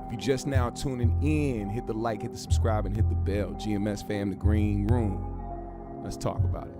If you're just now tuning in, hit the like, hit the subscribe, and hit the bell. GMS fam, the green room. Let's talk about it.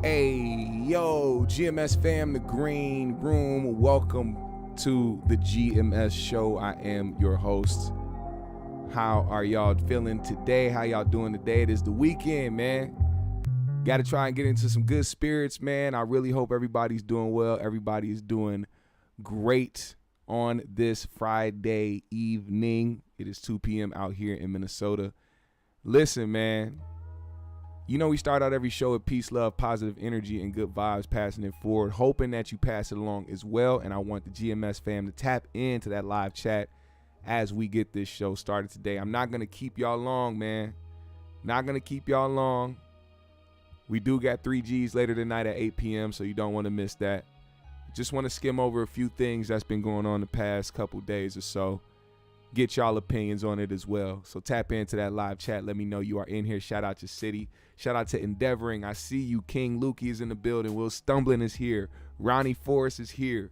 Hey, yo, GMS fam, the green room. Welcome to the GMS show. I am your host. How are y'all feeling today? How y'all doing today? It is the weekend, man. Got to try and get into some good spirits, man. I really hope everybody's doing well. Everybody is doing great on this Friday evening. It is 2 p.m. out here in Minnesota. Listen, man. You know, we start out every show with peace, love, positive energy, and good vibes, passing it forward, hoping that you pass it along as well. And I want the GMS fam to tap into that live chat as we get this show started today. I'm not going to keep y'all long, man. Not going to keep y'all long. We do got 3Gs later tonight at 8 p.m., so you don't want to miss that. Just want to skim over a few things that's been going on the past couple days or so. Get y'all opinions on it as well. So tap into that live chat. Let me know you are in here. Shout out your city. Shout out to Endeavoring. I see you. King Lukey is in the building. Will Stumbling is here. Ronnie Forrest is here.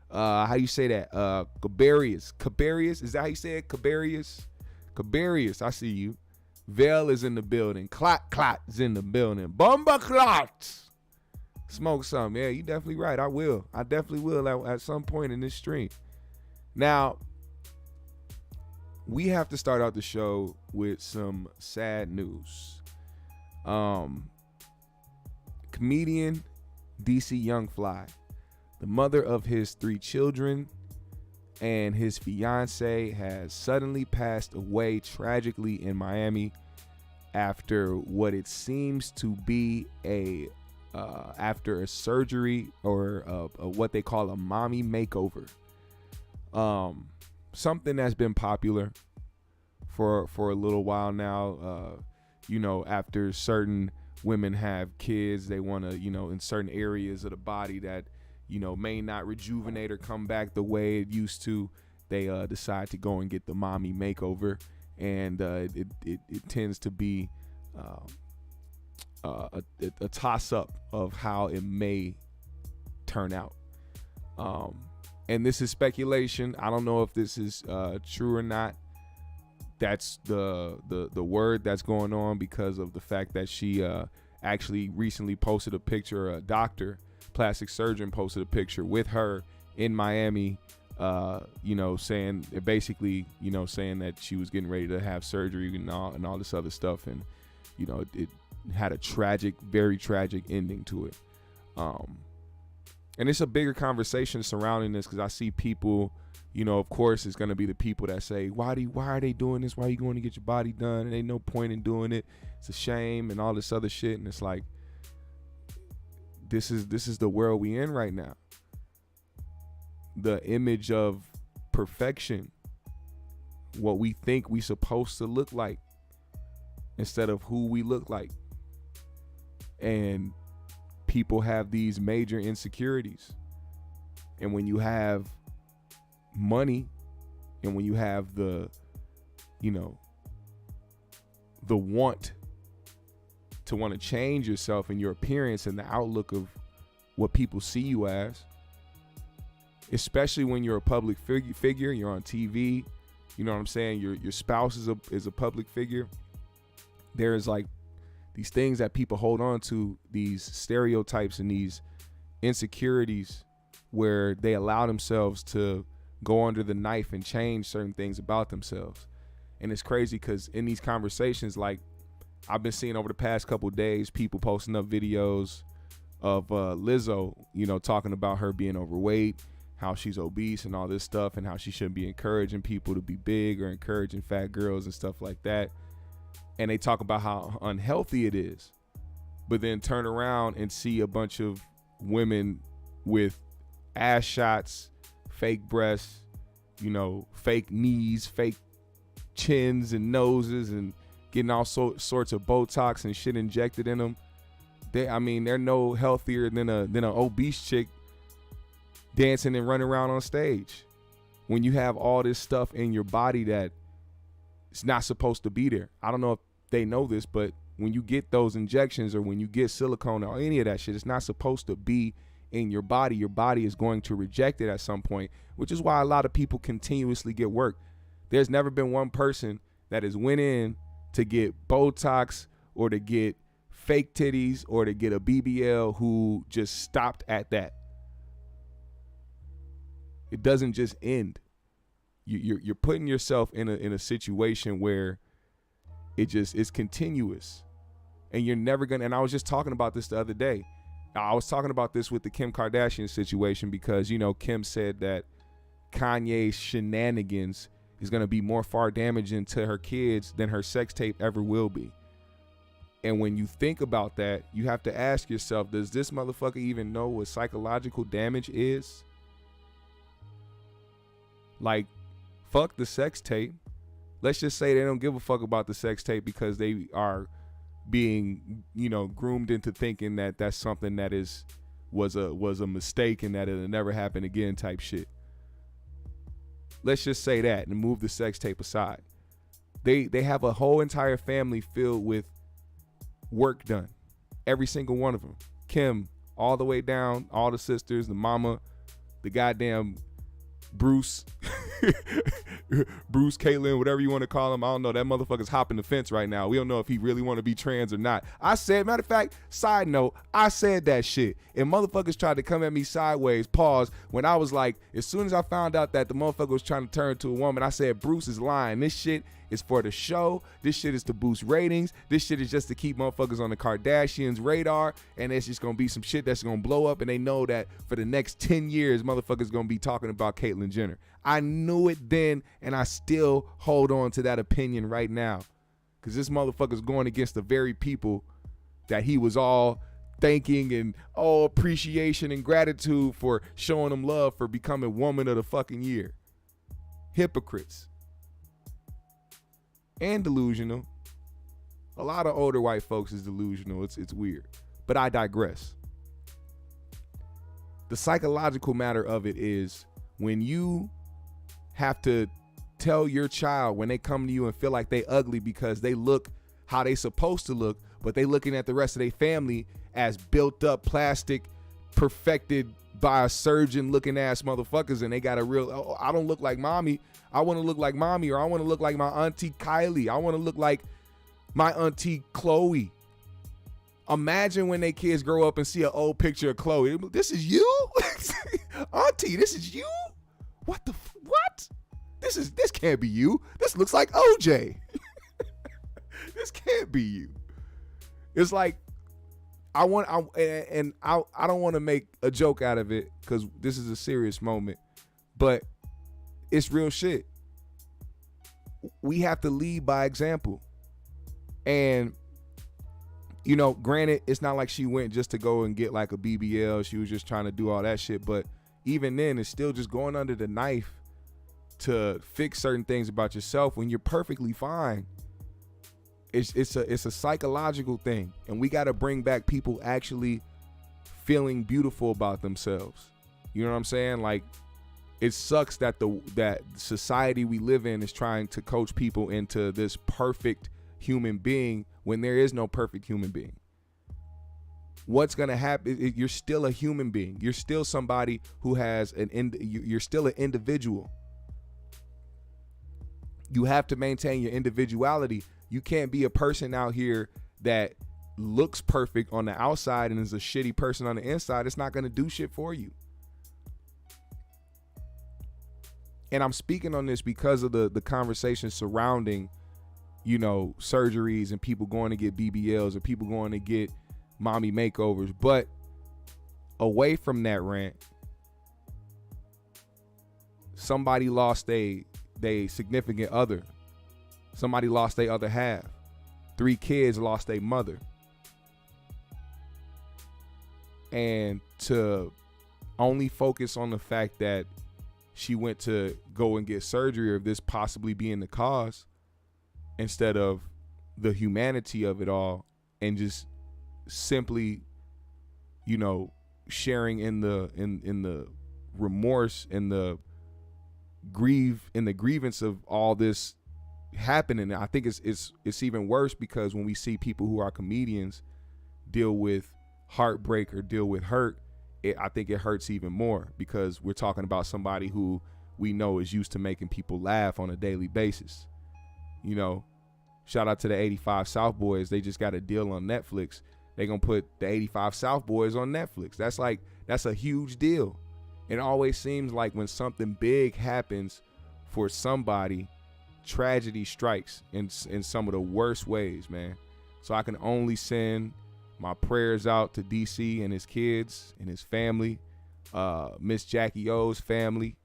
How you say that? Cabarius. Cabarius? Is that how you say it? Cabarius? Cabarius. I see you. Vale is in the building. Clot is in the building. Bomba Clot. Smoke some. Yeah, you definitely right. I will. I definitely will at some point in this stream. Now, we have to start out the show with some sad news. Comedian DC Youngfly, the mother of his 3 children and his fiance, has suddenly passed away tragically in Miami after what it seems to be after a surgery or what they call a mommy makeover. Something that's been popular for a little while now. You know, after certain women have kids, they want to, you know, in certain areas of the body that, you know, may not rejuvenate or come back the way it used to, they decide to go and get the mommy makeover. And it tends to be a toss-up of how it may turn out. And this is speculation. I don't know if this is true or not. That's the word that's going on because of the fact that she actually recently posted a picture. A doctor, plastic surgeon, posted a picture with her in Miami, you know, saying basically, you know, saying that she was getting ready to have surgery and all this other stuff. And, you know, it had a tragic, very tragic ending to it. And it's a bigger conversation surrounding this because I see people, you know, of course, it's going to be the people that say, why are they doing this? Why are you going to get your body done? And ain't no point in doing it. It's a shame and all this other shit. And it's like, this is the world we in right now. The image of perfection, what we think we supposed to look like instead of who we look like. And people have these major insecurities. And when you have money and when you have the want to want to change yourself and your appearance and the outlook of what people see you as, especially when you're a public figure, you're on TV, you know what I'm saying? Your spouse is a public figure. There's like these things that people hold on to, these stereotypes and these insecurities where they allow themselves to go under the knife and change certain things about themselves. And it's crazy because in these conversations, like I've been seeing over the past couple of days, people posting up videos of Lizzo, talking about her being overweight, how she's obese and all this stuff, and how she shouldn't be encouraging people to be big or encouraging fat girls and stuff like that. And they talk about how unhealthy it is, but then turn around and see a bunch of women with ass shots, fake breasts, fake knees, fake chins and noses, and getting all sorts of Botox and shit injected in them. They're no healthier than an obese chick dancing and running around on stage. When you have all this stuff in your body that it's not supposed to be there. I don't know if they know this, but when you get those injections or when you get silicone or any of that shit, it's not supposed to be in your body. Your body is going to reject it at some point, which is why a lot of people continuously get work. There's never been one person that has went in to get Botox or to get fake titties or to get a BBL who just stopped at that. It doesn't just end. You're putting yourself in a situation where it's continuous, and you're never gonna. And I was just talking about this the other day. I was talking about this with the Kim Kardashian situation because Kim said that Kanye's shenanigans is gonna be more far damaging to her kids than her sex tape ever will be. And when you think about that, you have to ask yourself, does this motherfucker even know what psychological damage is? Like, fuck the sex tape. Let's just say they don't give a fuck about the sex tape because they are being, groomed into thinking that that's something that was a mistake and that it'll never happen again type shit. Let's just say that and move the sex tape aside. They have a whole entire family filled with work done. Every single one of them. Kim, all the way down, all the sisters, the mama, the goddamn Bruce, Caitlyn, whatever you want to call him. I don't know. That motherfucker's hopping the fence right now. We don't know if he really want to be trans or not. Matter of fact, side note, I said that shit. And motherfuckers tried to come at me sideways, pause, when I was like, as soon as I found out that the motherfucker was trying to turn to a woman, I said, Bruce is lying. This shit is for the show. This shit is to boost ratings. This shit is just to keep motherfuckers on the Kardashians' radar. And it's just going to be some shit that's going to blow up. And they know that for the next 10 years, motherfuckers going to be talking about Caitlyn Jenner. I knew it then, and I still hold on to that opinion right now. Because this motherfucker's going against the very people that he was all thanking and all appreciation and gratitude for showing them love for becoming woman of the fucking year. Hypocrites. And delusional. A lot of older white folks is delusional. It's weird. But I digress. The psychological matter of it is when you have to tell your child when they come to you and feel like they ugly because they look how they supposed to look, but they looking at the rest of their family as built up plastic, perfected by a surgeon looking ass motherfuckers, and they got a real, oh, I don't look like mommy. I want to look like mommy, or I want to look like my auntie Kylie. I want to look like my auntie Chloe. Imagine when they kids grow up and see an old picture of Chloe. This is you? Auntie, this is you? What? This can't be you. This looks like OJ. This can't be you. It's like, I don't want to make a joke out of it because this is a serious moment, but it's real shit. We have to lead by example. And You know, granted, it's not like she went just to go and get like a BBL. She was just trying to do all that shit. But even then, it's still just going under the knife to fix certain things about yourself when you're perfectly fine. It's a psychological thing, and we got to bring back people actually feeling beautiful about themselves. You know what I'm saying? Like, it sucks that that society we live in is trying to coach people into this perfect human being when there is no perfect human being. What's gonna happen? You're still a human being. You're still somebody who has you're still an individual. You have to maintain your individuality. You can't be a person out here that looks perfect on the outside and is a shitty person on the inside. It's not gonna do shit for you. And I'm speaking on this because of the conversation surrounding, you know, surgeries and people going to get BBLs or people going to get mommy makeovers. But away from that rant, somebody lost they significant other. Somebody lost their other half. 3 kids lost their mother. And to only focus on the fact that she went to go and get surgery or this possibly being the cause, instead of the humanity of it all, and just simply, you know, sharing in the remorse and the grievance of all this happening. I think it's even worse because when we see people who are comedians deal with heartbreak or deal with hurt, I think it hurts even more because we're talking about somebody who we know is used to making people laugh on a daily basis. You know, shout out to the 85 South Boys. They just got a deal on Netflix. They're going to put the 85 South Boys on Netflix. That's a huge deal. It always seems like when something big happens for somebody, tragedy strikes in some of the worst ways, man. So I can only send my prayers out to DC and his kids and his family, Miss Jacky Oh's family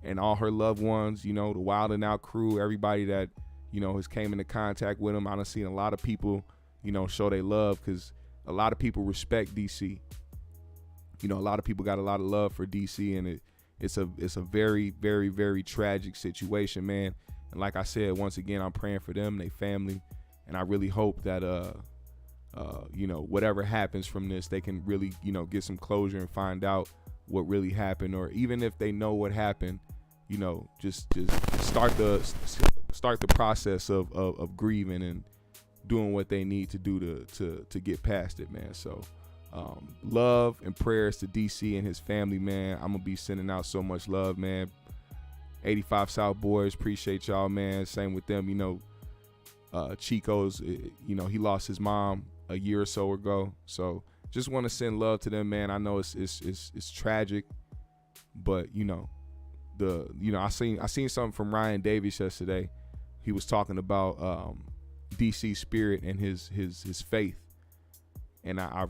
and all her loved ones, you know, the Wild 'N Out crew, everybody that, you know, has came into contact with him. I've seen a lot of people, you know, show their love because a lot of people respect DC. You know, a lot of people got a lot of love for DC, and it's a very, very, very tragic situation, man. And like I said, once again, I'm praying for them, their family, and I really hope that you know, whatever happens from this, they can really, you know, get some closure and find out what really happened, or even if they know what happened, you know, just start the process of grieving and doing what they need to do to get past it, man. So love and prayers to DC and his family, man. I'm gonna be sending out so much love, man. 85 South Boys, appreciate y'all, man. Same with them, you know. Chico's, you know, he lost his mom a year or so ago, so just want to send love to them, man. I know it's tragic, but you know, I seen something from Ryan Davis yesterday. He was talking about DC spirit and his faith, and I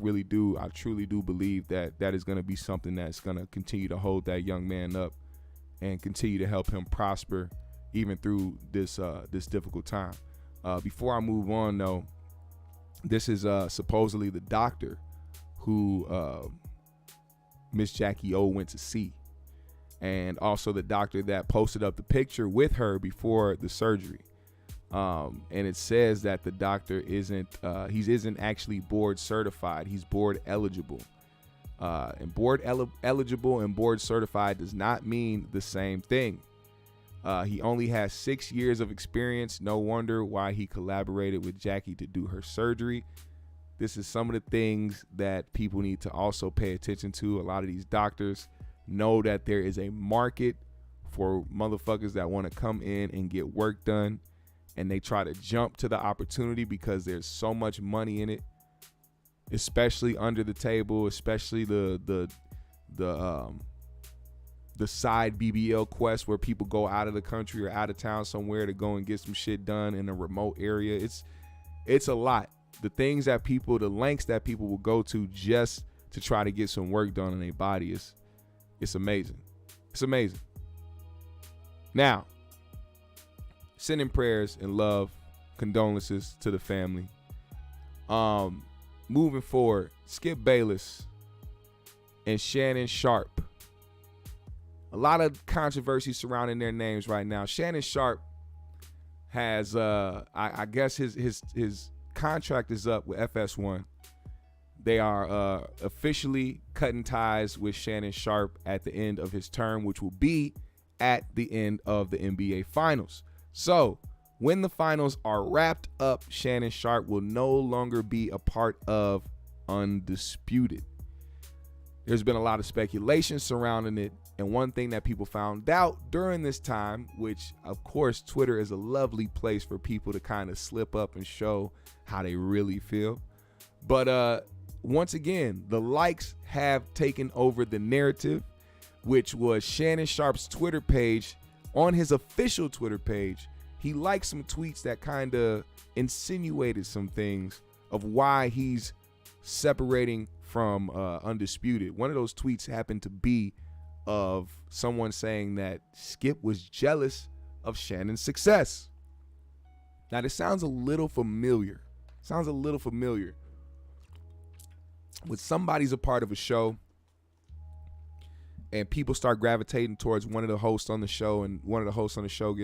truly do believe that is going to be something that's going to continue to hold that young man up and continue to help him prosper even through this difficult time. Before I move on, though, this is supposedly the doctor who Miss Jacky Oh went to see, and also the doctor that posted up the picture with her before the surgery. And it says that the doctor isn't actually board certified. He's board eligible. And board eligible and board certified does not mean the same thing. He only has 6 years of experience. No wonder why he collaborated with Jacky to do her surgery. This is some of the things that people need to also pay attention to. A lot of these doctors know that there is a market for motherfuckers that want to come in and get work done, and they try to jump to the opportunity because there's so much money in it, especially under the table, especially the side BBL quest where people go out of the country or out of town somewhere to go and get some shit done in a remote area. It's a lot. The lengths that people will go to just to try to get some work done in their body it's amazing. It's amazing. Now, sending prayers and love, condolences to the family. moving forward, Skip Bayless and Shannon Sharpe. A lot of controversy surrounding their names right now. Shannon Sharpe has, I guess his contract is up with FS1. They are officially cutting ties with Shannon Sharpe at the end of his term, which will be at the end of the NBA Finals. So when the finals are wrapped up, Shannon Sharpe will no longer be a part of Undisputed. There's been a lot of speculation surrounding it, and one thing that people found out during this time, which of course Twitter is a lovely place for people to kind of slip up and show how they really feel. But once again, the likes have taken over the narrative, which was Shannon Sharpe's Twitter page. On his official Twitter page, he liked some tweets that kind of insinuated some things of why he's separating from Undisputed. One of those tweets happened to be of someone saying that Skip was jealous of Shannon's success. Now, this sounds a little familiar. When somebody's a part of a show and people start gravitating towards one of the hosts on the show, and one of the hosts on the show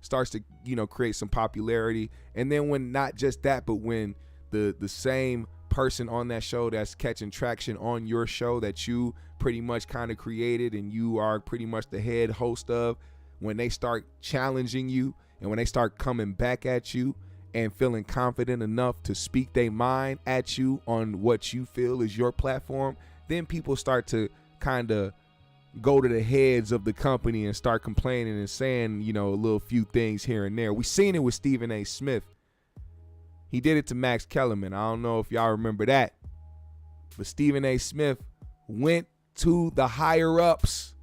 starts to create some popularity, and then when not just that, but when the same person on that show that's catching traction on your show that you pretty much kind of created and you are pretty much the head host of, when they start challenging you and when they start coming back at you and feeling confident enough to speak their mind at you on what you feel is your platform, then people start to kind of go to the heads of the company and start complaining and saying, a little few things here and there. We seen it with Stephen A. Smith. He did it to Max Kellerman. I don't know if y'all remember that. But Stephen A. Smith went to the higher ups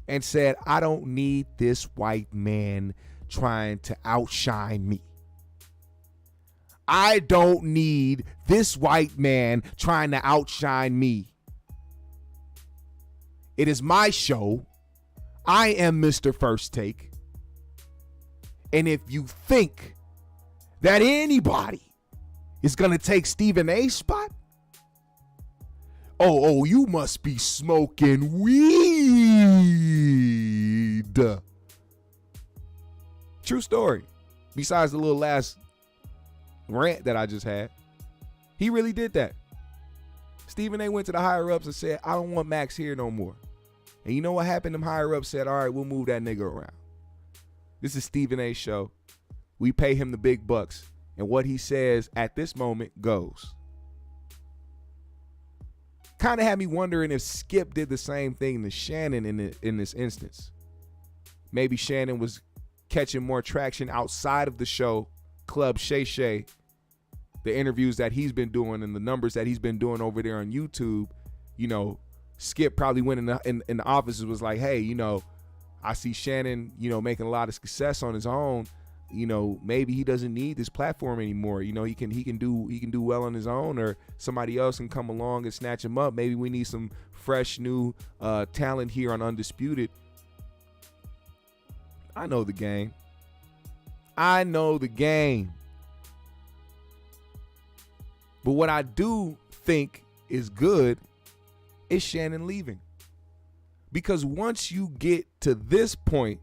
and said, I don't need this white man trying to outshine me. I don't need this white man trying to outshine me. It is my show. I am Mr. First Take. And if you think that anybody is going to take Stephen A's spot, oh, you must be smoking weed. True story. Besides the little last rant that I just had, he really did that. Stephen A went to the higher ups and said, I don't want Max here no more. And you know what happened? Them higher ups said, all right, we'll move that nigga around. This is Stephen A's show. We pay him the big bucks. And what he says at this moment goes. Kind of had me wondering if Skip did the same thing to Shannon in this instance. Maybe Shannon was catching more traction outside of the show, Club Shay Shay, the interviews that he's been doing and the numbers that he's been doing over there on YouTube. Skip probably went in the office and was like, hey, I see Shannon, making a lot of success on his own. Maybe he doesn't need this platform anymore. He can do well on his own, or somebody else can come along and snatch him up. Maybe we need some fresh new talent here on Undisputed. I know the game. But what I do think is good is Shannon leaving. Because once you get to this point,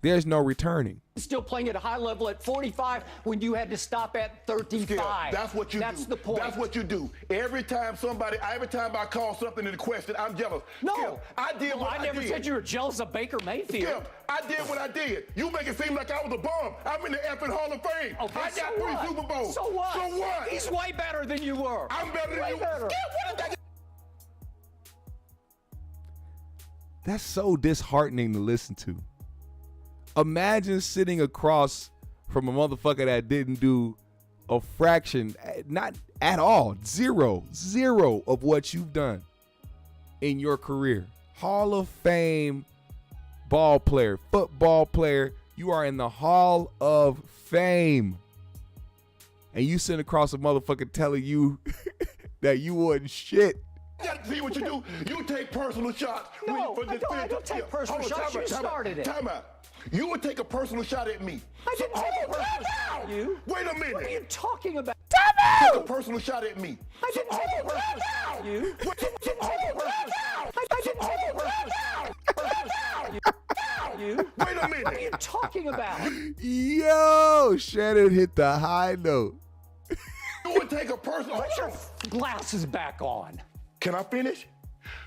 there's no returning. Still playing at a high level at 45 when you had to stop at 35. Yeah, that's what you do. That's the point. That's what you do. Every time I call something into question, I'm jealous. No, Skip, I did what I did. I never said you were jealous of Baker Mayfield. Skip, I did what I did. You make it seem like I was a bum. I'm in the effing Hall of Fame. Okay, I got 3 Super Bowls. So what? So what? He's way better than you were. I'm better than you. Better. Skip, what is that? That's so disheartening to listen to. Imagine sitting across from a motherfucker that didn't do a fraction, not at all, zero of what you've done in your career. Hall of Fame ball player, football player. You are in the Hall of Fame. And you sitting across a motherfucker telling you that you wasn't shit. See what you do? You take personal shots. No, I don't take personal shots. You started it. Time out. You would take a personal shot at me. I didn't take a personal shot at you. Wait a minute. What are you talking about? Take a personal shot at me. I didn't take a personal shot at you. I didn't take a personal shot. I didn't take a personal shot at you. Wait a minute. What are you talking about? Yo, Shannon hit the high note. You would take a personal. Put your glasses back on. Can I finish?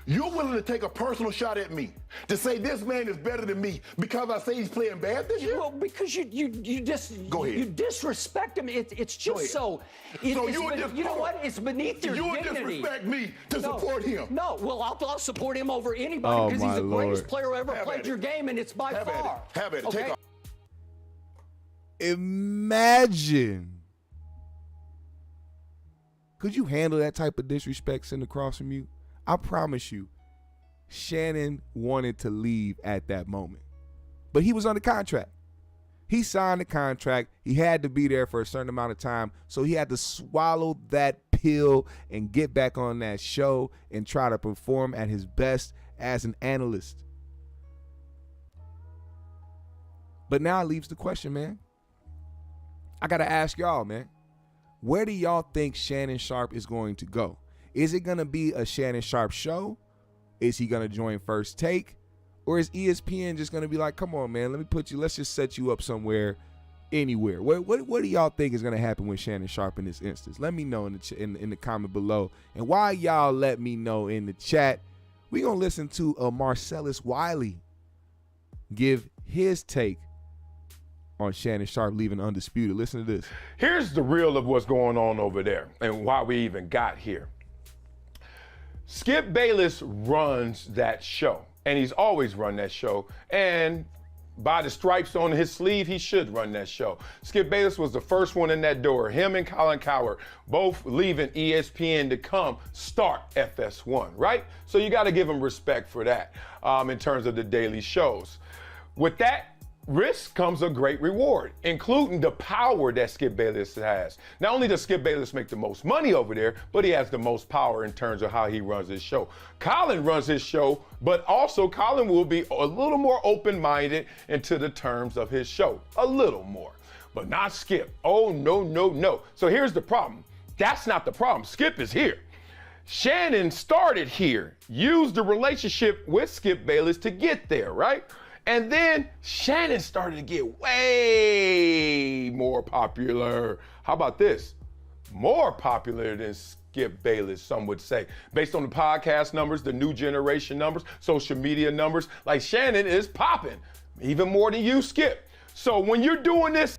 You're willing to take a personal shot at me to say this man is better than me because I say he's playing bad this year? Well, because you just Go ahead. you disrespect him. It's just so. You know what? It's beneath your you dignity. You disrespect me to support him. No, well, I'll support him over anybody because he's the greatest player who ever played your game, and it's by far. Have at it. Okay? Take off. Imagine. Could you handle that type of disrespect sitting across from you? I promise you, Shannon wanted to leave at that moment. But he was under contract. He signed the contract. He had to be there for a certain amount of time. So he had to swallow that pill and get back on that show and try to perform at his best as an analyst. But now it leaves the question, man. I got to ask y'all, man. Where do y'all think Shannon Sharpe is going to go? Is it going to be a Shannon Sharpe show? Is he going to join First Take? Or is ESPN just going to be like, come on, man, let's just set you up somewhere, anywhere. What do y'all think is going to happen with Shannon Sharpe in this instance? Let me know in the comment below. And while y'all let me know in the chat, we're going to listen to Marcellus Wiley give his take on Shannon Sharpe leaving Undisputed. Listen to this. Here's the real of what's going on over there and why we even got here. Skip Bayless runs that show, and he's always run that show. And by the stripes on his sleeve, he should run that show. Skip Bayless was the first one in that door. Him and Colin Cowherd both leaving ESPN to come start FS1, right? So you got to give him respect for that in terms of the daily shows. With that risk comes a great reward, including the power that Skip Bayless has. Not only does Skip Bayless make the most money over there, but he has the most power in terms of how he runs his show. Colin runs his show, but also Colin will be a little more open-minded into the terms of his show. A little more, but not Skip. Oh, no, no, no. So here's the problem. That's not the problem. Skip is here. Shannon started here, used the relationship with Skip Bayless to get there, right? And then Shannon started to get way more popular. How about this? More popular than Skip Bayless, some would say. Based on the podcast numbers, the new generation numbers, social media numbers, like Shannon is popping, even more than you, Skip. So when you're doing this,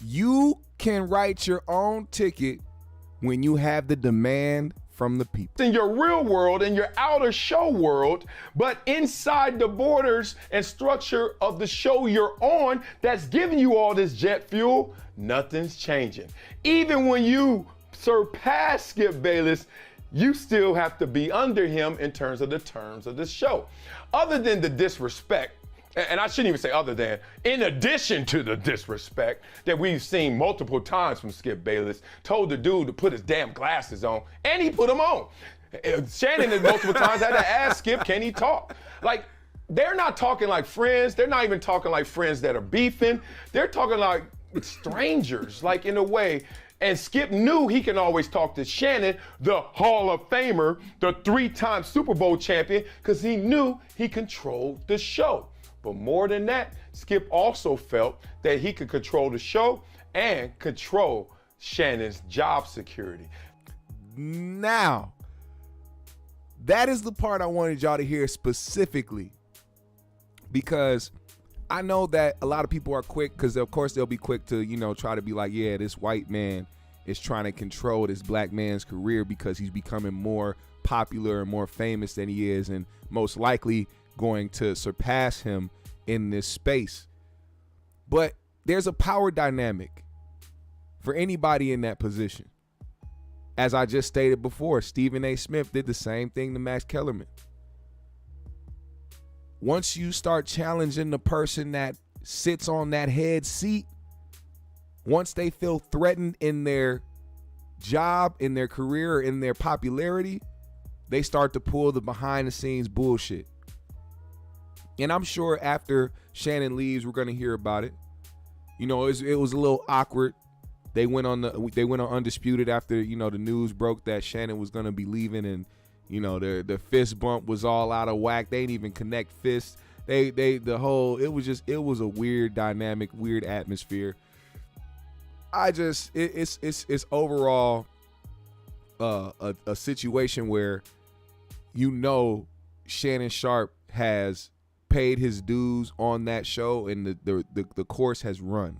you can write your own ticket when you have the demand from the people. In your real world, in your outer show world, but inside the borders and structure of the show you're on that's giving you all this jet fuel, nothing's changing. Even when you surpass Skip Bayless, you still have to be under him in terms of the show. Other than the disrespect, and I shouldn't even say other than, in addition to the disrespect that we've seen multiple times from Skip Bayless, told the dude to put his damn glasses on, and he put them on. Shannon has multiple times had to ask Skip, can he talk? Like, they're not talking like friends. They're not even talking like friends that are beefing. They're talking like strangers, like in a way. And Skip knew he can always talk to Shannon, the Hall of Famer, the 3-time Super Bowl champion, because he knew he controlled the show. But more than that, Skip also felt that he could control the show and control Shannon's job security. Now, that is the part I wanted y'all to hear specifically, because I know that a lot of people are quick, because of course they'll be quick to, try to be like, yeah, this white man is trying to control this black man's career because he's becoming more popular and more famous than he is, and most likely going to surpass him in this space. But there's a power dynamic for anybody in that position. As I just stated before, Stephen A. Smith did the same thing to Max Kellerman. Once you start challenging the person that sits on that head seat, once they feel threatened in their job, in their career, in their popularity, they start to pull the behind the scenes bullshit. And I'm sure after Shannon leaves, we're gonna hear about it. You know, it was a little awkward. They went on Undisputed after, you know, the news broke that Shannon was gonna be leaving, and you know the fist bump was all out of whack. They didn't even connect fists. It was a weird dynamic, weird atmosphere. It's overall a situation where, you know, Shannon Sharpe has paid his dues on that show, and the course has run.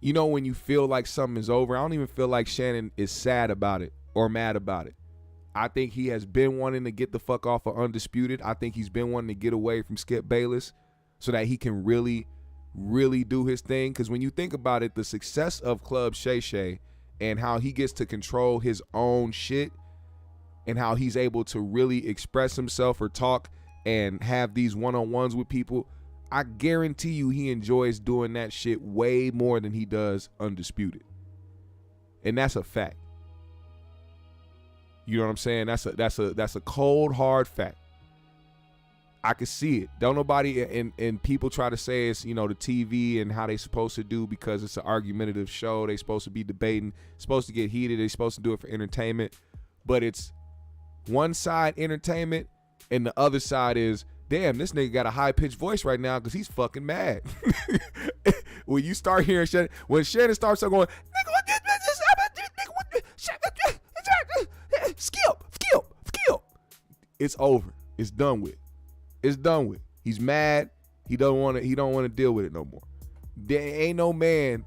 You know, when you feel like something is over, I don't even feel like Shannon is sad about it or mad about it. I think he has been wanting to get the fuck off of Undisputed. I think he's been wanting to get away from Skip Bayless so that he can really, really do his thing. Because when you think about it, the success of Club Shay Shay and how he gets to control his own shit and how he's able to really express himself or talk and have these one-on-ones with people, I guarantee you he enjoys doing that shit way more than he does Undisputed. And that's a fact. You know what I'm saying? That's a cold, hard fact. I can see it. Don't nobody, and people try to say it's, you know, the TV and how they supposed to do because it's an argumentative show. They supposed to be debating, supposed to get heated. They supposed to do it for entertainment. But it's one side entertainment and the other side is, damn, this nigga got a high-pitched voice right now because he's fucking mad. When you start hearing Shannon, when Shannon starts going, nigga, what this, Skip. It's over. It's done with. He's mad. He don't want to deal with it no more. There ain't no man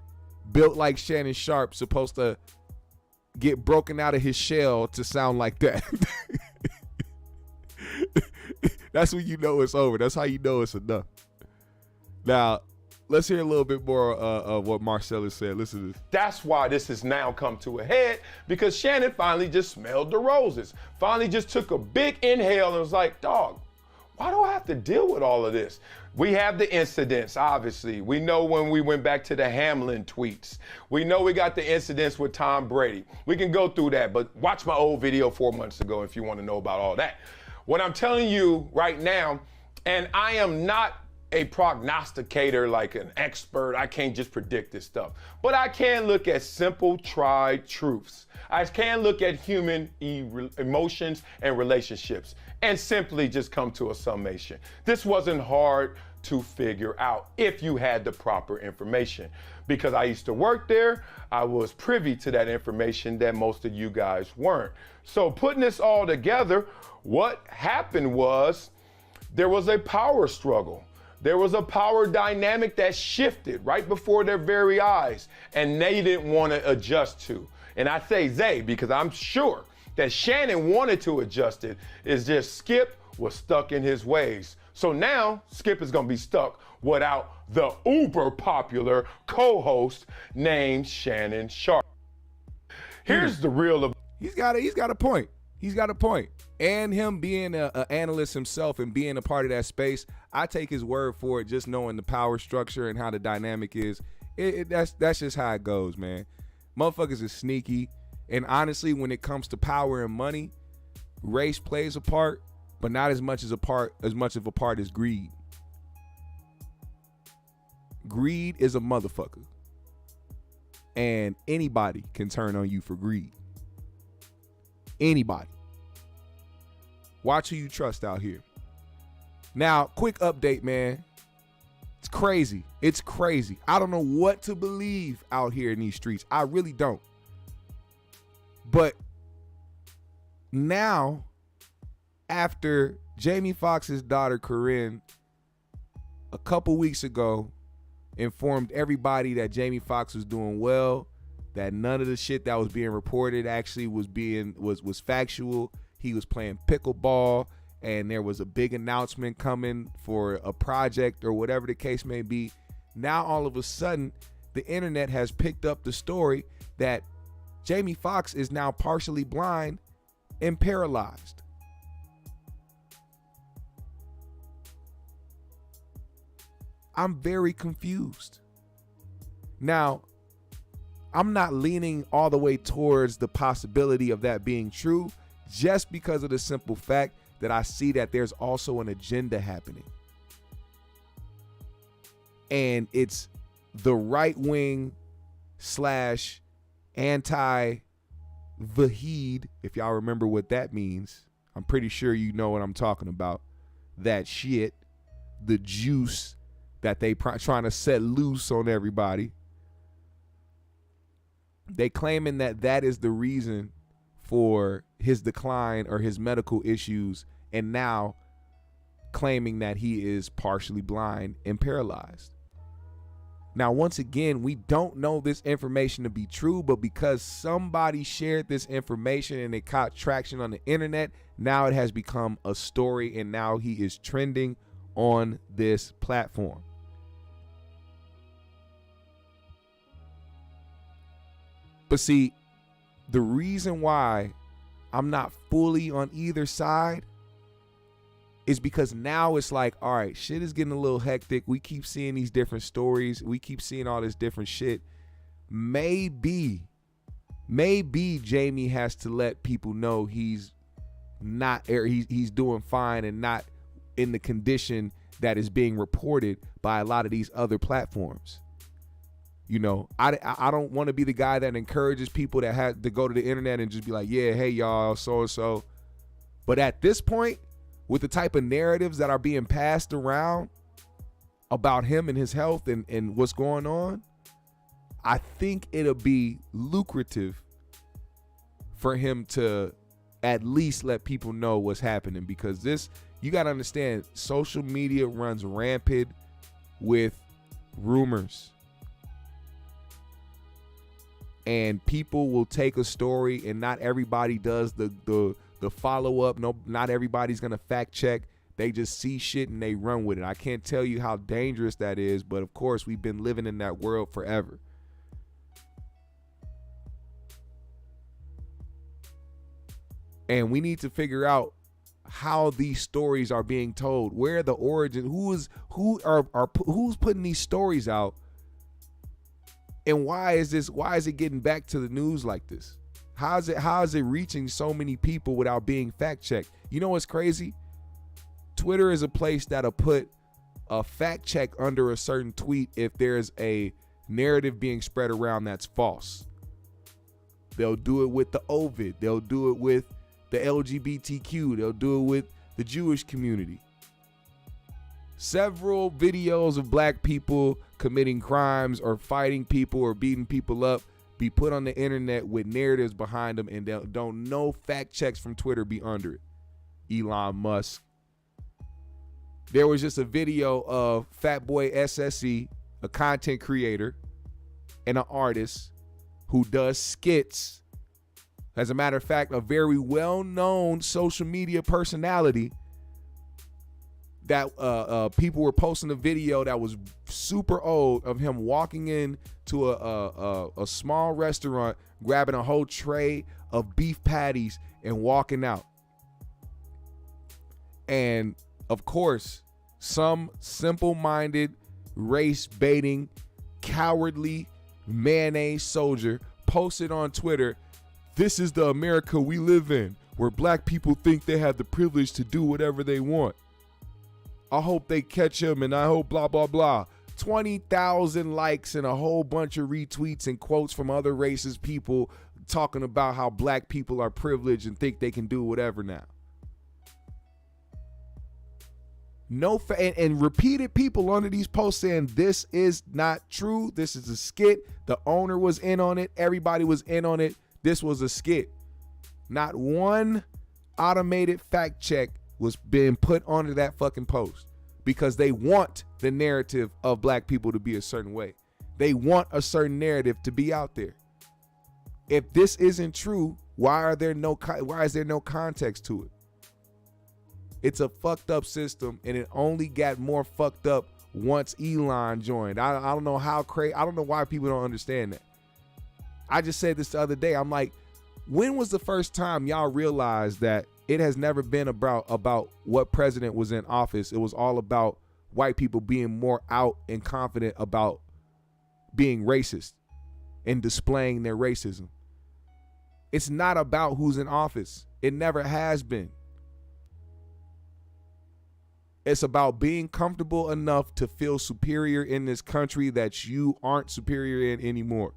built like Shannon Sharpe supposed to get broken out of his shell to sound like that. That's when you know it's over. That's how you know it's enough. Now, let's hear a little bit more of what Marcellus said. Listen to this. That's why this has now come to a head, because Shannon finally just smelled the roses. Finally just took a big inhale and was like, dog, why do I have to deal with all of this? We have the incidents, obviously. We know when we went back to the Hamlin tweets. We know we got the incidents with Tom Brady. We can go through that, but watch my old video 4 months ago if you want to know about all that. What I'm telling you right now, and I am not a prognosticator like an expert. I can't just predict this stuff. But I can look at simple, tried truths. I can look at human emotions and relationships and simply just come to a summation. This wasn't hard to figure out if you had the proper information. Because I used to work there, I was privy to that information that most of you guys weren't. So putting this all together, what happened was there was a power struggle. There was a power dynamic that shifted right before their very eyes, and they didn't want to adjust to. And I say they because I'm sure that Shannon wanted to adjust it. It's just Skip was stuck in his ways. So now Skip is going to be stuck without the uber popular co-host named Shannon Sharpe. Here's the real. He's got a point. He's got a point. And him being an analyst himself and being a part of that space, I take his word for it, just knowing the power structure and how the dynamic is. That's just how it goes, man. Motherfuckers is sneaky. And honestly, when it comes to power and money, race plays a part, but not as much of a part as greed. Greed is a motherfucker. And anybody can turn on you for greed. Anybody. Watch who you trust out here. Now, quick update, man. It's crazy. It's crazy. I don't know what to believe out here in these streets. I really don't. But now, after Jamie Foxx's daughter, Corinne, a couple weeks ago, informed everybody that Jamie Foxx was doing well, that none of the shit that was being reported actually was factual. He was playing pickleball, and there was a big announcement coming for a project or whatever the case may be. Now, all of a sudden, the internet has picked up the story that Jamie Foxx is now partially blind and paralyzed. I'm very confused. Now, I'm not leaning all the way towards the possibility of that being true, just because of the simple fact that I see that there's also an agenda happening. And it's the right wing / anti-Vahid, if y'all remember what that means. I'm pretty sure you know what I'm talking about. That shit, the juice that they trying to set loose on everybody. They claiming that that is the reason for his decline or his medical issues, and now claiming that he is partially blind and paralyzed. Now, once again, we don't know this information to be true, but because somebody shared this information and it caught traction on the internet, now it has become a story, and now he is trending on this platform. But see, the reason why I'm not fully on either side is because now it's like, all right, shit is getting a little hectic. We keep seeing these different stories. We keep seeing all this different shit. Maybe Jamie has to let people know he's not, or he's doing fine and not in the condition that is being reported by a lot of these other platforms. You know, I don't want to be the guy that encourages people that have to go to the internet and just be like, yeah, hey, y'all, so-and-so. But at this point, with the type of narratives that are being passed around about him and his health and what's going on, I think it'll be lucrative for him to at least let people know what's happening, because this, you got to understand, social media runs rampant with rumors. And people will take a story, and not everybody does the follow-up. No, not everybody's going to fact check. They just see shit and they run with it. I can't tell you how dangerous that is, but of course, we've been living in that world forever. And we need to figure out how these stories are being told, where the origin, who's putting these stories out, and why is it getting back to the news like this? How is it reaching so many people without being fact checked? You know what's crazy? Twitter is a place that'll put a fact check under a certain tweet if there's a narrative being spread around that's false. They'll do it with the Ovid. They'll do it with the LGBTQ. They'll do it with the Jewish community. Several videos of black people committing crimes or fighting people or beating people up be put on the internet with narratives behind them, and don't no fact checks from Twitter be under it. Elon Musk. There was just a video of Fatboy SSE, a content creator and an artist who does skits. As a matter of fact, a very well-known social media personality that people were posting a video that was super old of him walking into a small restaurant, grabbing a whole tray of beef patties and walking out. And of course, some simple-minded, race-baiting, cowardly mayonnaise soldier posted on Twitter, "This is the America we live in, where black people think they have the privilege to do whatever they want. I hope they catch him, and I hope blah, blah, blah." 20,000 likes and a whole bunch of retweets and quotes from other racist people talking about how black people are privileged and think they can do whatever now. And repeated people under these posts saying this is not true. This is a skit. The owner was in on it. Everybody was in on it. This was a skit. Not one automated fact check was being put onto that fucking post, because they want the narrative of black people to be a certain way. They want a certain narrative to be out there. If this isn't true, why is there no context to it? It's a fucked up system, and it only got more fucked up once Elon joined. I don't know how crazy. I don't know why people don't understand that. I just said this the other day. I'm like, when was the first time y'all realized that it has never been about what president was in office? It was all about white people being more out and confident about being racist and displaying their racism. It's not about who's in office. It never has been. It's about being comfortable enough to feel superior in this country that you aren't superior in anymore.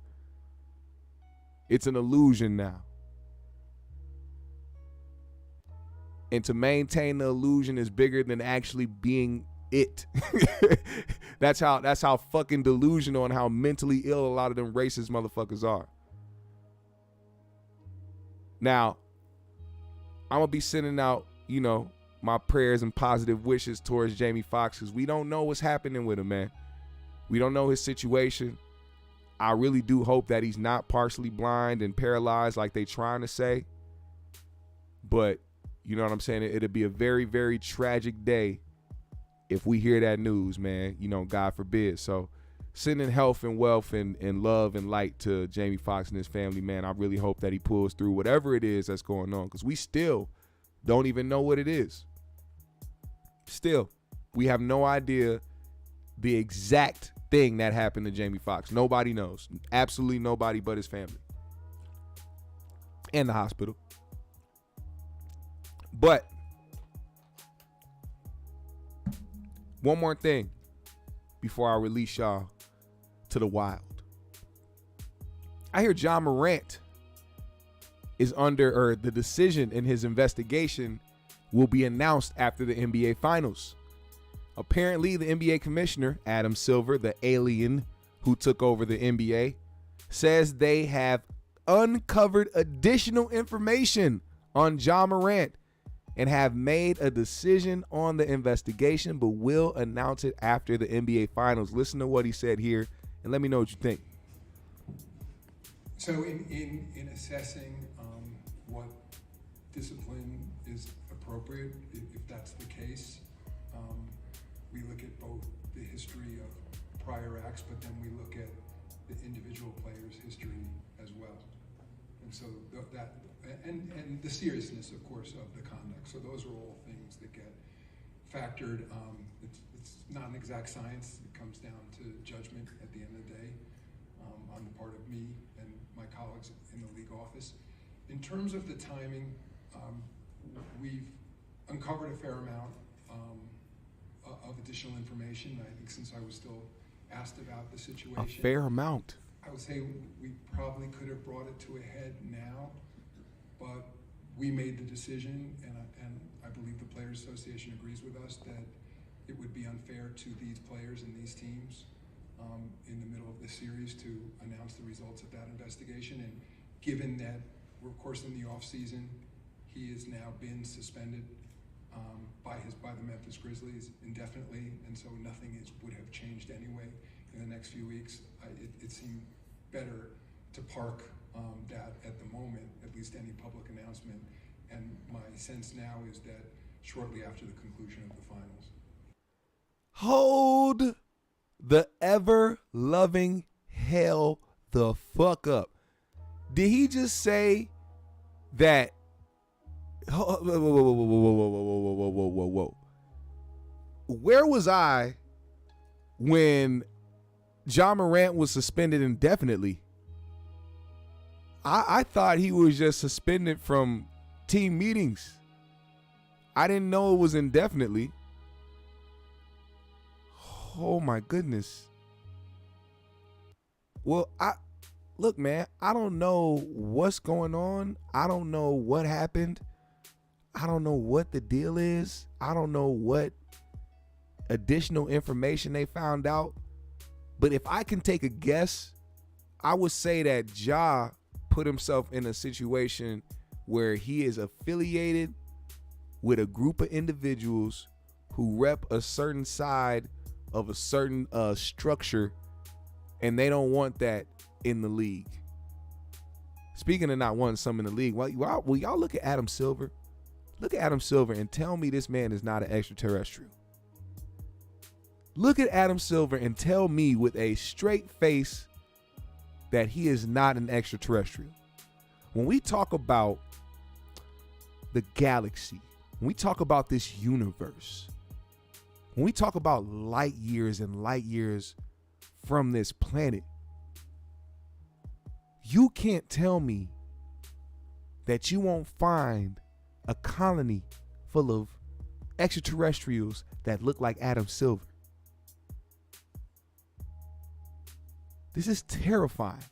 It's an illusion now. And to maintain the illusion is bigger than actually being it. That's how fucking delusional and how mentally ill a lot of them racist motherfuckers are. Now, I'm going to be sending out, my prayers and positive wishes towards Jamie Foxx, because we don't know what's happening with him, man. We don't know his situation. I really do hope that he's not partially blind and paralyzed like they trying to say. But, you know what I'm saying? It'll be a very, very tragic day if we hear that news, man. God forbid. So sending health and wealth and love and light to Jamie Foxx and his family, man. I really hope that he pulls through whatever it is that's going on, because we still don't even know what it is. Still, we have no idea the exact thing that happened to Jamie Foxx. Nobody knows. Absolutely nobody but his family and the hospital. But one more thing before I release y'all to the wild. I hear John Morant is under, or the decision in his investigation will be announced after the NBA Finals. Apparently, the NBA commissioner, Adam Silver, the alien who took over the NBA, says they have uncovered additional information on John Morant and have made a decision on the investigation, but will announce it after the NBA Finals. Listen to what he said here, and let me know what you think. So in assessing what discipline is appropriate, if that's the case, we look at both the history of prior acts, but then we look at the individual player's history as well. And so that, and the seriousness, of course, of the conduct. So those are all things that get factored. It's not an exact science. It comes down to judgment at the end of the day on the part of me and my colleagues in the league office. In terms of the timing, we've uncovered a fair amount of additional information. I think since I was still asked about the situation. A fair amount. I would say we probably could have brought it to a head now, but we made the decision, and I believe the Players Association agrees with us, that it would be unfair to these players and these teams in the middle of the series to announce the results of that investigation. And given that we're, of course, in the off season, he has now been suspended by the Memphis Grizzlies indefinitely, and so nothing would have changed anyway in the next few weeks. It seemed better to park that at the moment, at least any public announcement. And my sense now is that shortly after the conclusion of the finals. Hold the ever-loving hell the fuck up. Did he just say that? Whoa. Where was I when John Morant was suspended indefinitely? I thought he was just suspended from team meetings. I didn't know it was indefinitely. Oh my goodness. Well, look, man, I don't know what's going on. I don't know what happened. I don't know what the deal is. I don't know what additional information they found out. But if I can take a guess, I would say that Ja put himself in a situation where he is affiliated with a group of individuals who rep a certain side of a certain structure, and they don't want that in the league. Speaking of not wanting some in the league, will y'all look at Adam Silver? Look at Adam Silver and tell me this man is not an extraterrestrial. Look at Adam Silver and tell me with a straight face that he is not an extraterrestrial. When we talk about the galaxy, when we talk about this universe, when we talk about light years and light years from this planet, you can't tell me that you won't find a colony full of extraterrestrials that look like Adam Silver. This is terrifying.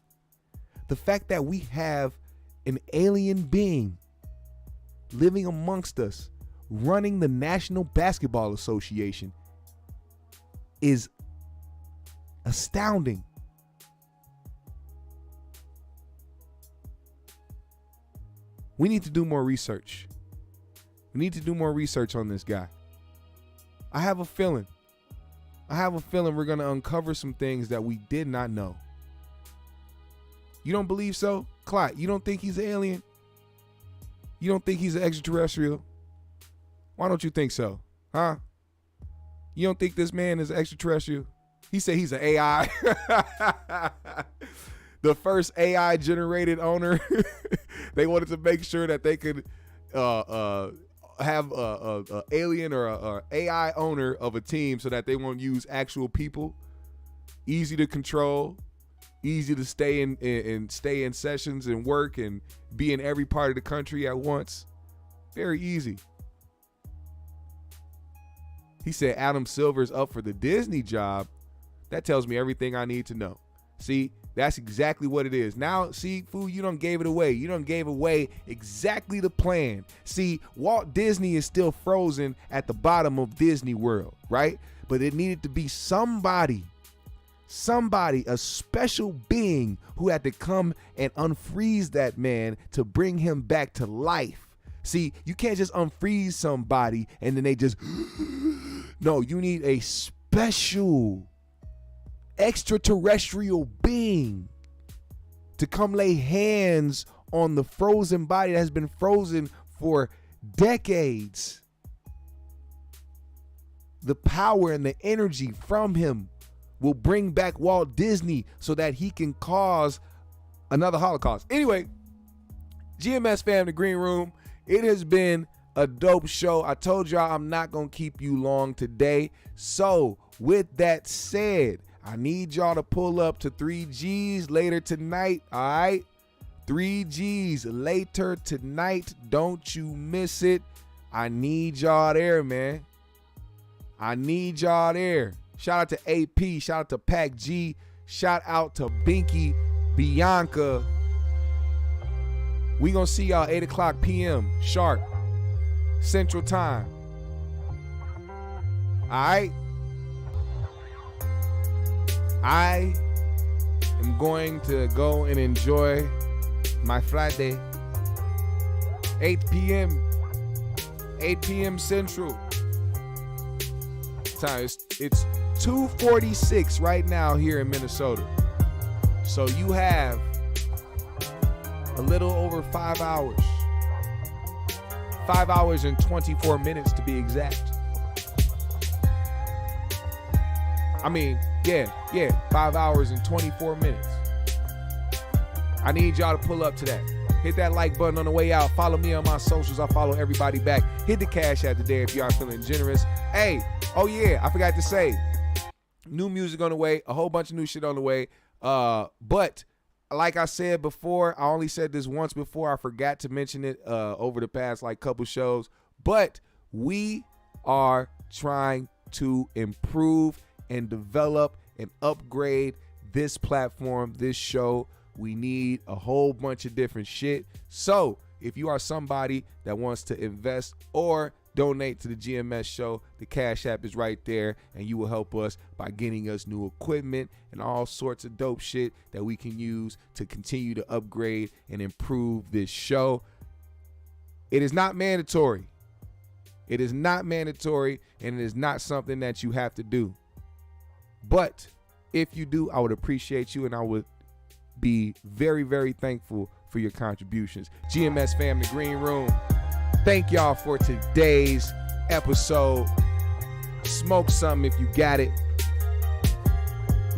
The fact that we have an alien being living amongst us, running the National Basketball Association, is astounding. We need to do more research. We need to do more research on this guy. I have a feeling we're going to uncover some things that we did not know. You don't believe so? Clyde, you don't think he's an alien? You don't think he's an extraterrestrial? Why don't you think so? Huh? You don't think this man is extraterrestrial? He said he's an AI. The first AI generated owner. They wanted to make sure that they could have a alien or a AI owner of a team so that they won't use actual people. Easy to control, easy to stay in sessions and work and be in every part of the country at once. Very easy. He said Adam Silver's up for the Disney job. That tells me everything I need to know. See, that's exactly what it is. Now, see, fool, you done gave it away. You done gave away exactly the plan. See, Walt Disney is still frozen at the bottom of Disney World, right? But it needed to be somebody, a special being who had to come and unfreeze that man to bring him back to life. See, you can't just unfreeze somebody and then they just, no, you need a special extraterrestrial being to come lay hands on the frozen body that has been frozen for decades. The power and the energy from him will bring back Walt Disney so that he can cause another Holocaust. Anyway, GMS fam, the Green Room, it has been a dope show. I told y'all I'm not going to keep you long today. So with that said, I need y'all to pull up to 3G's later tonight, all right? 3G's later tonight. Don't you miss it. I need y'all there, man. I need y'all there. Shout out to AP. Shout out to Pac G. Shout out to Binky, Bianca. We gonna see y'all 8 o'clock p.m. sharp, Central Time. All right? I am going to go and enjoy my Friday. 8 p.m. Central Time. It's 2:46 right now here in Minnesota. So you have a little over 5 hours. 5 hours and 24 minutes to be exact. I mean, yeah, 5 hours and 24 minutes. I need y'all to pull up to that. Hit that like button on the way out. Follow me on my socials. I follow everybody back. Hit the cash app today if you are feeling generous. Hey, oh yeah, I forgot to say, new music on the way, a whole bunch of new shit on the way. But like I said before, I only said this once before. I forgot to mention it over the past like couple shows. But we are trying to improve and develop and upgrade this platform, this show. We need a whole bunch of different shit. So if you are somebody that wants to invest or donate to the GMS show, the Cash App is right there, and you will help us by getting us new equipment and all sorts of dope shit that we can use to continue to upgrade and improve this show. It is not mandatory. It is not mandatory, and it is not something that you have to do. But if you do, I would appreciate you, and I would be very, very thankful for your contributions. GMS fam, the Green Room, thank y'all for today's episode. Smoke something if you got it.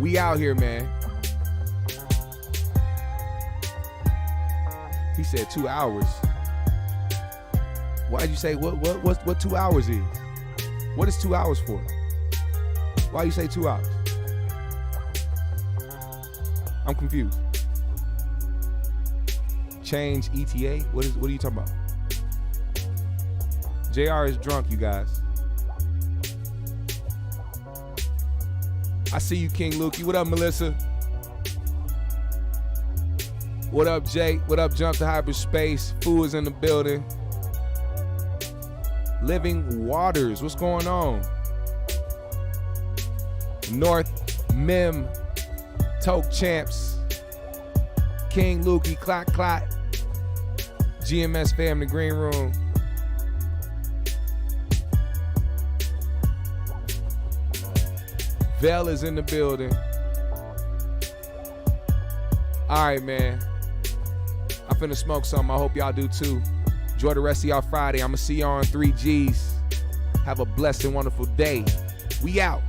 We out here, man. He said 2 hours. Why'd you say what 2 hours is? What is 2 hours for? Why you say 2 hours? I'm confused. change ETA? What are you talking about? JR is drunk, you guys. I see you, King Lukey. What up, Melissa? What up, Jake? What up, Jump to Hyperspace? Fu is in the building. Living Waters, what's going on? North Mim, Toke Champs, King Lukey, Clock Clock, GMS fam, the green room. Vel is in the building. All right, man. I'm finna smoke something. I hope y'all do too. Enjoy the rest of y'all Friday. I'm gonna see y'all on 3Gs. Have a blessed and wonderful day. We out.